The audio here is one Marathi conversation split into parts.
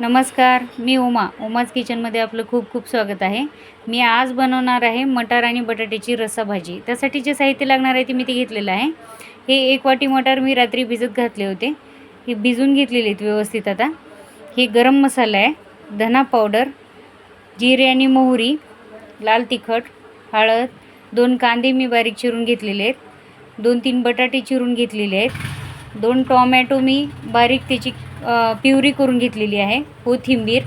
नमस्कार, मी उमाज किचनमध्ये आपलं खूप खूप स्वागत आहे। मी आज बनवणार आहे मटार आणि बटाट्याची रस्सा भाजी। त्यासाठी जे साहित्य लागणार आहे ते मी घेतलेलं आहे। हे 1 वाटी मटार मी रात्री भिजत घातले होते, हे भिजून घेतलेले आहेत व्यवस्थित। आता हे गरम मसाला आहे, धना पावडर, जिरे आणि मोहरी, लाल तिखट, हळद, 2 कांदे मी बारीक चिरून घेतलेले आहेत, 2-3 बटाटे चिरून घेतलेले आहेत, 2 टोमॅटो मी बारीक त्याची प्युरी करून घेतलेली आहे, कोथिंबीर,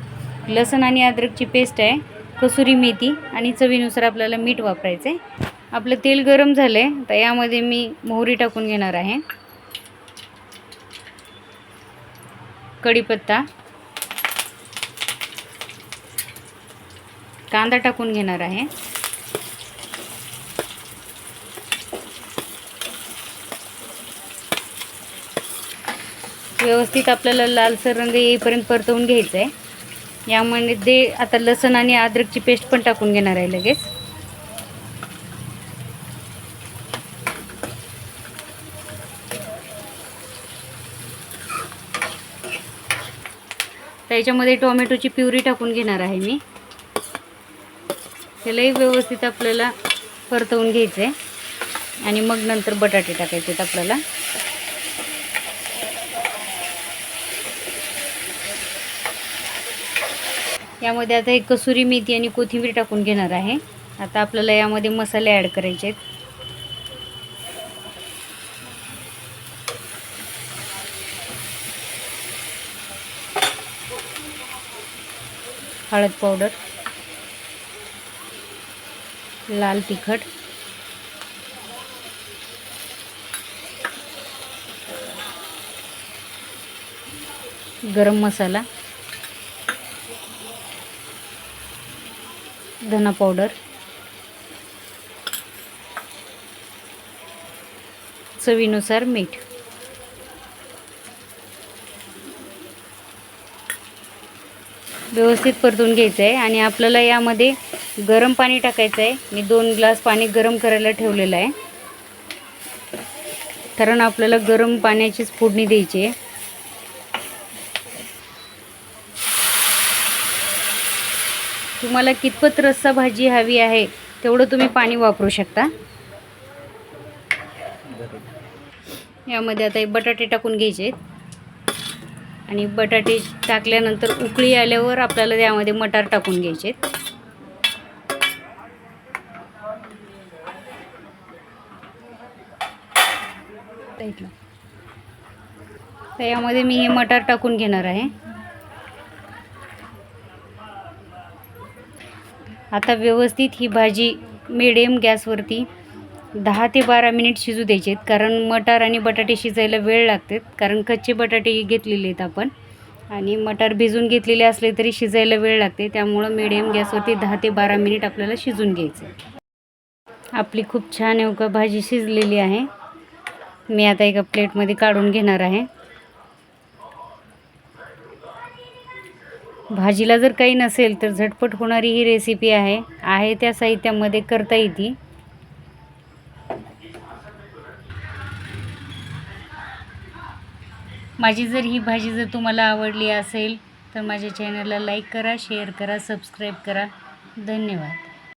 लसूण आणि अद्रकची पेस्ट आहे, कसुरी मेथी आणि चवीनुसार आपल्याला मीठ वापरायचे आहे। आपलं तेल गरम झाले तर यामध्ये मी मोहरी टाकून घेणार आहे, कढीपत्ता, कांदा टाकून घेणार आहे, व्यवस्थित आपल्याला लालसर रंग येईपर्यंत परतवून घ्यायचं आहे। यामध्ये आता लसूण आणि अद्रकची पेस्ट पण टाकून घेणार आहे लगेच। त्याच्यामध्ये टोमॅटोची प्युरी टाकून घेणार आहे मी। त्यालाही व्यवस्थित आपल्याला परतवून घ्यायचं आहे आणि मग नंतर बटाटे टाकायचे आहेत आपल्याला। यामध्ये आता एक कसुरी मेथी आणि कोथिंबीर टाकून घेणार आहे। आता आपल्याला यामध्ये मसाले ॲड करायचे आहेत। हळद पावडर, लाल तिखट, गरम मसाला, धना पावडर, चवीनुसार मीठ। व्यवस्थित परतून घ्यायचं आहे आणि आपल्याला यामध्ये गरम पाणी टाकायचं आहे। मी 2 ग्लास पाणी गरम करायला ठेवलेलं आहे, कारण आपल्याला गरम पाण्याचीच फोडणी द्यायची आहे। तुम्हाला कितपत रस्सा भाजी हवी आहे तेवढं तुम्ही पाणी वापरू शकता। यामध्ये आता बटाटे टाकून घ्यायचे आणि बटाटे टाकल्यानंतर उकळी आल्यावर आपल्याला यामध्ये मटार टाकून घ्यायचे। तर यामध्ये मी हे मटार टाकून घेणार आहे। आता व्यवस्थित ही भाजी मीडियम गॅसवरती 10 ते 12 मिनिट शिजू द्यायचे आहेत, कारण मटार आणि बटाटे शिजायला वेळ लागते, कारण कच्चे बटाटे घेतलेले आहेत आपण आणि मटार भिजून घेतलेले असले तरी शिजायला वेळ लागते। त्यामुळे मीडियम गॅसवरती 10 ते 12 मिनिट आपल्याला शिजून घ्यायचं आहे। आपली खूप छान एवढी भाजी शिजलेली आहे। मी आता एका प्लेटमध्ये काढून घेणार आहे। भाजीला जर काही नसेल तर झटपट होणारी ही रेसिपी आहे त्या साहित्यामध्ये करता येते। माझी जर ही भाजी जर तुम्हाला आवडली असेल तर माझ्या चॅनलला लाईक करा, शेअर करा, सबस्क्राईब करा। धन्यवाद।